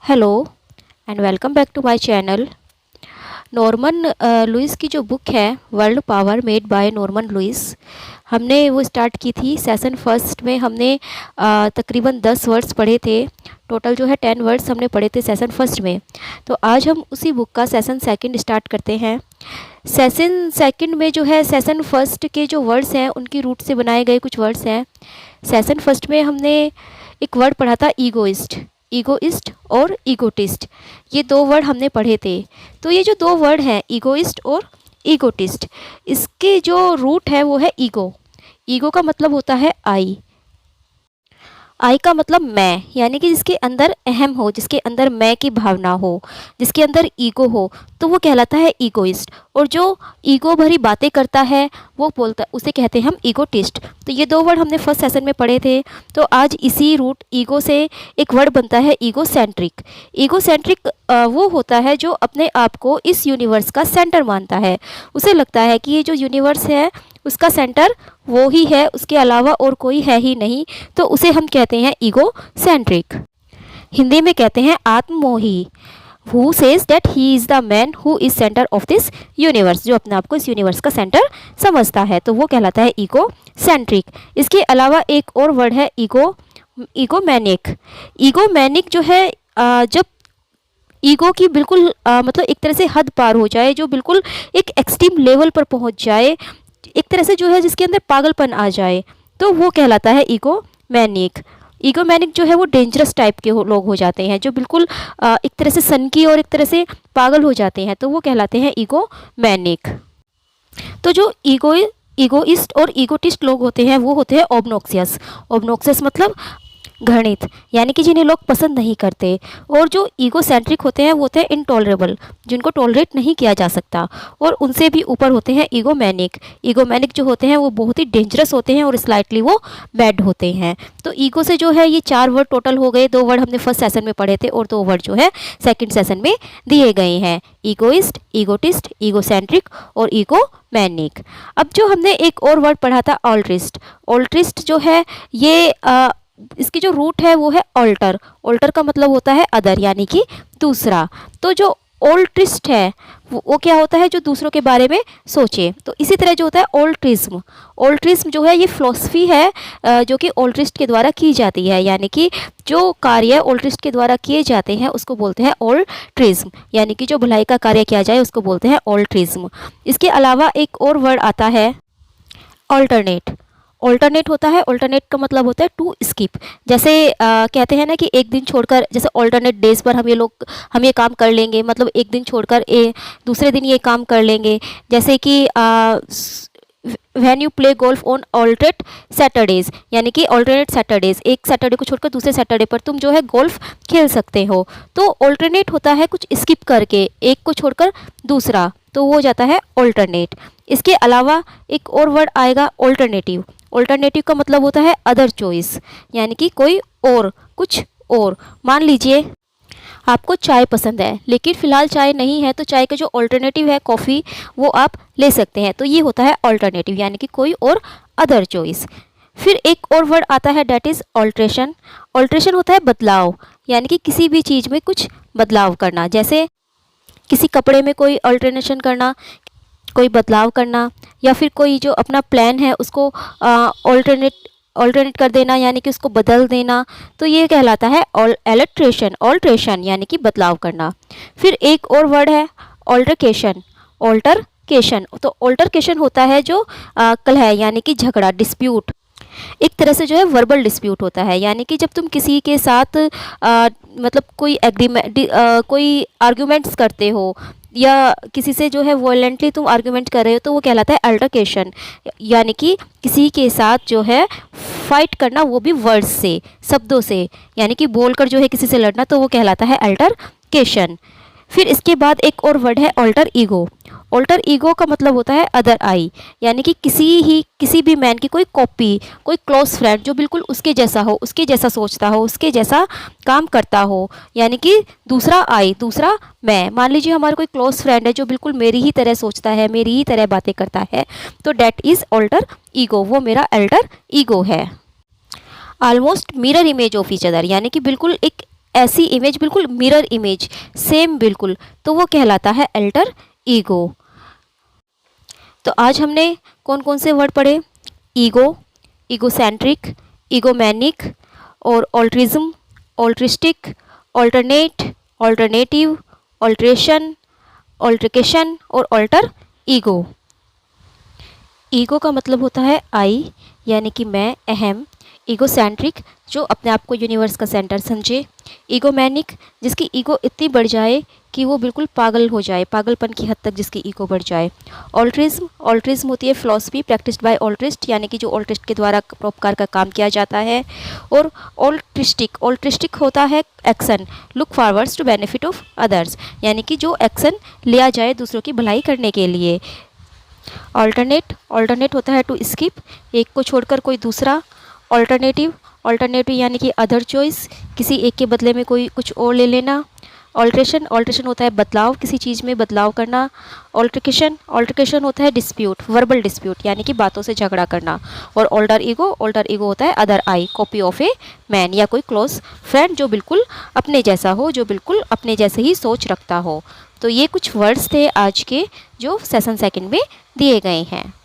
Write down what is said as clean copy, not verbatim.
Hello and welcome back to my channel. Norman Lewis की जो book है world power made by Norman Lewis, हमने वो start की थी। सेशन फर्स्ट में हमने तकरीबन 10 वर्ड्स पढ़े थे। टोटल जो है 10 वर्ड्स हमने पढ़े थे सेशन फर्स्ट में। तो आज हम उसी बुक का सेशन सेकंड स्टार्ट करते हैं। सेशन सेकंड में जो है सेशन फर्स्ट के जो वर्ड्स हैं उनकी रूट से बनाए गए कुछ वर्ड्स हैं। सेशन फर्स्ट में हमने एक वर्ड पढ़ा था ईगोइस्ट। ईगोइस्ट और ईगोटिस्ट, ये दो वर्ड हमने पढ़े थे। तो ये जो दो वर्ड हैं ईगोइस्ट और ईगोटिस्ट, इसके जो रूट है वो है ईगो। ईगो का मतलब होता है आई। आई का मतलब मैं, यानी कि जिसके अंदर अहम हो, जिसके अंदर मैं की भावना हो, जिसके अंदर ईगो हो, तो वो कहलाता है ईगोइस्ट। और जो ईगो भरी बातें करता है वो बोलता, उसे कहते हैं हम ईगोटिस्ट। तो ये दो वर्ड हमने फर्स्ट सेशन में पढ़े थे। तो आज इसी रूट ईगो से एक वर्ड बनता है ईगोसेंट्रिक। ईगोसेंट्रिक वो होता है जो अपने आप को इस यूनिवर्स का सेंटर मानता है। उसे लगता है कि ये जो यूनिवर्स है उसका सेंटर वो ही है, उसके अलावा और कोई है ही नहीं। तो उसे हम कहते हैं ईगोसेंट्रिक। हिंदी में कहते हैं आत्ममोही। Who says that he is the man who is centre of this universe, जो अपने आप को इस यूनिवर्स का सेंटर समझता है, तो वो कहलाता है ईगोसेंट्रिक। इसके अलावा एक और वर्ड है ईगोमैनिक। ईगोमैनिक जो है जब ईगो की बिल्कुल मतलब एक तरह से हद पार हो जाए, जो बिल्कुल एक एक्सट्रीम लेवल पर पहुंच जाए, एक तरह से जो है जिसके अंदर पागलपन आ जाए, तो वो कहलाता है ईगोमैनिक। ईगोमैनिक जो है वो डेंजरस टाइप के लोग हो जाते हैं, जो बिल्कुल एक तरह से सनकी और एक तरह से पागल हो जाते हैं, तो वो कहलाते हैं ईगोमैनिक। तो जो ईगोइस्ट और ईगोटिस्ट लोग होते हैं वो होते हैं ऑब्नॉक्सियस। ऑब्नॉक्सियस मतलब घृणित, यानी कि जिन्हें लोग पसंद नहीं करते। और जो ईगोसेंट्रिक होते हैं वो होते हैं इनटॉलरेबल, जिनको टॉलरेट नहीं किया जा सकता। और उनसे भी ऊपर होते हैं ईगोमैनिक। ईगोमैनिक जो होते हैं वो बहुत ही डेंजरस होते हैं और स्लाइटली वो बैड होते हैं। तो ईगो से जो है ये 4 वर्ड टोटल हो गए। 2 वर्ड हमने फर्स्ट सेशन में पढ़े थे और 2 वर्ड जो है सेकेंड सेशन में दिए गए हैं, ईगोइस्ट, ईगोटिस्ट, ईगोसेंट्रिक और ईगोमैनिक। अब जो हमने एक और वर्ड पढ़ा था ऑल्ट्रिस्ट। ऑल्ट्रिस्ट जो है ये इसकी जो रूट है वो है ऑल्टर। ऑल्टर का मतलब होता है अदर, यानी कि दूसरा। तो जो ऑल्ट्रिस्ट है वो क्या होता है, जो दूसरों के बारे में सोचे। तो इसी तरह जो होता है ऑल्ट्रिज्म। ऑल्ट्रिज्म जो है ये फिलॉसफी है जो कि ऑल्ट्रिस्ट के द्वारा की जाती है, यानी कि जो कार्य ऑल्ट्रिस्ट के द्वारा किए जाते हैं उसको बोलते हैं ऑल्ट्रिज्म, यानी कि जो भलाई का कार्य किया जाए उसको बोलते हैं ऑल्ट्रिज्म। इसके अलावा एक और वर्ड आता है ऑल्टरनेट। ऑल्टरनेट होता है, ऑल्टरनेट का मतलब होता है टू स्किप। जैसे कहते हैं ना कि एक दिन छोड़कर, जैसे ऑल्टरनेट डेज पर हम ये काम कर लेंगे, मतलब एक दिन छोड़कर दूसरे दिन ये काम कर लेंगे। जैसे कि when you play golf on alternate Saturdays, यानी कि ऑल्टरनेट सैटरडेज, एक सैटरडे को छोड़कर दूसरे सैटरडे पर तुम जो है गोल्फ खेल सकते हो। तो ऑल्टरनेट होता है कुछ स्किप करके, एक को छोड़कर दूसरा, तो वो हो जाता है ऑल्टरनेट। इसके अलावा एक और वर्ड आएगा ऑल्टरनेटिव। ऑल्टरनेटिव का मतलब होता है अदर चॉइस, यानी कि कोई और, कुछ और। मान लीजिए आपको चाय पसंद है लेकिन फ़िलहाल चाय नहीं है, तो चाय का जो ऑल्टरनेटिव है कॉफ़ी, वो आप ले सकते हैं। तो ये होता है ऑल्टरनेटिव, यानी कि कोई और, अदर चॉइस। फिर एक और वर्ड आता है डेट इज़ ऑल्ट्रेशन। ऑल्ट्रेशन होता है बदलाव, यानी कि किसी भी चीज़ में कुछ बदलाव करना। जैसे किसी कपड़े में कोई अल्टरनेशन करना, कोई बदलाव करना, या फिर कोई जो अपना प्लान है उसको ऑल्टरनेट कर देना, यानी कि उसको बदल देना। तो ये कहलाता है ऑल्ट्रेशन, यानी कि बदलाव करना। फिर एक और वर्ड है ऑल्टरकेशन। ऑल्टरकेशन, तो ऑल्टरकेशन होता है जो कलह, यानी कि झगड़ा, डिस्प्यूट। एक तरह से जो है वर्बल डिस्प्यूट होता है, यानी कि जब तुम किसी के साथ मतलब कोई एग्रीमेंट, कोई आर्ग्यूमेंट्स करते हो, या किसी से जो है वॉयलेंटली तुम आर्ग्यूमेंट कर रहे हो, तो वो कहलाता है अल्टरकेशन, यानी कि किसी के साथ जो है फाइट करना, वो भी वर्ड्स से, शब्दों से, यानी कि बोलकर जो है किसी से लड़ना, तो वो कहलाता है अल्टरकेशन। फिर इसके बाद एक और वर्ड है ऑल्टर ईगो। ऑल्टर ईगो का मतलब होता है अदर आई, यानी कि किसी भी मैन की कोई कॉपी, कोई क्लोज फ्रेंड जो बिल्कुल उसके जैसा हो, उसके जैसा सोचता हो, उसके जैसा काम करता हो, यानी कि दूसरा आई, दूसरा मैं। मान लीजिए हमारा कोई क्लोज फ्रेंड है जो बिल्कुल मेरी ही तरह सोचता है, मेरी ही तरह बातें करता है, तो डेट इज़ ऑल्टर ईगो, वो मेरा अल्टर ईगो है। Almost mirror image of each other, यानी कि बिल्कुल एक ऐसी इमेज, बिल्कुल मिरर इमेज, सेम बिल्कुल, तो वो कहलाता है अल्टर ईगो। तो आज हमने कौन कौन से वर्ड पढ़े? ईगो, ईगोसेंट्रिक, ईगोमैनिक और altruism, altruistic, alternate, alternative, alteration, altercation और ऑल्टर ईगो। ईगो का मतलब होता है आई, यानी कि मैं, अहम। ईगोसेंट्रिक, जो अपने आप को यूनिवर्स का सेंटर समझे। ईगोमैनिक, जिसकी ईगो इतनी बढ़ जाए कि वो बिल्कुल पागल हो जाए, पागलपन की हद तक जिसकी ईगो बढ़ जाए। ऑल्ट्रिज्म, ऑल्ट्रिज्म होती है फिलॉसफी प्रैक्टिस्ड बाय ऑल्ट्रिस्ट, यानी कि जो ऑल्ट्रिस्ट के द्वारा परोपकार का काम किया जाता है। और ऑल्ट्रिस्टिक, ऑल्ट्रिस्टिक होता है action, look forwards to benefit of others, यानी कि जो एक्शन लिया जाए दूसरों की भलाई करने के लिए। ऑल्टरनेट, ऑल्टरनेट होता है टू स्किप, एक को छोड़कर कोई दूसरा। ऑल्टरनेटिव, ऑल्टरनेटिव यानी कि अदर चॉइस, किसी एक के बदले में कोई कुछ और ले लेना। ऑल्ट्रेशन, ऑल्ट्रेशन होता है बदलाव, किसी चीज़ में बदलाव करना। ऑल्ट्रिकेशन, ऑल्ट्रिकेशन होता है डिस्प्यूट, वर्बल डिस्प्यूट, यानी कि बातों से झगड़ा करना। और ऑल्टर ईगो, ऑल्टर ईगो होता है other I, copy of a man, या कोई क्लोज फ्रेंड जो बिल्कुल अपने जैसा हो, जो बिल्कुल अपने जैसे ही सोच रखता हो। तो ये कुछ वर्ड्स थे आज के जो सेशन सेकंड में दिए गए हैं।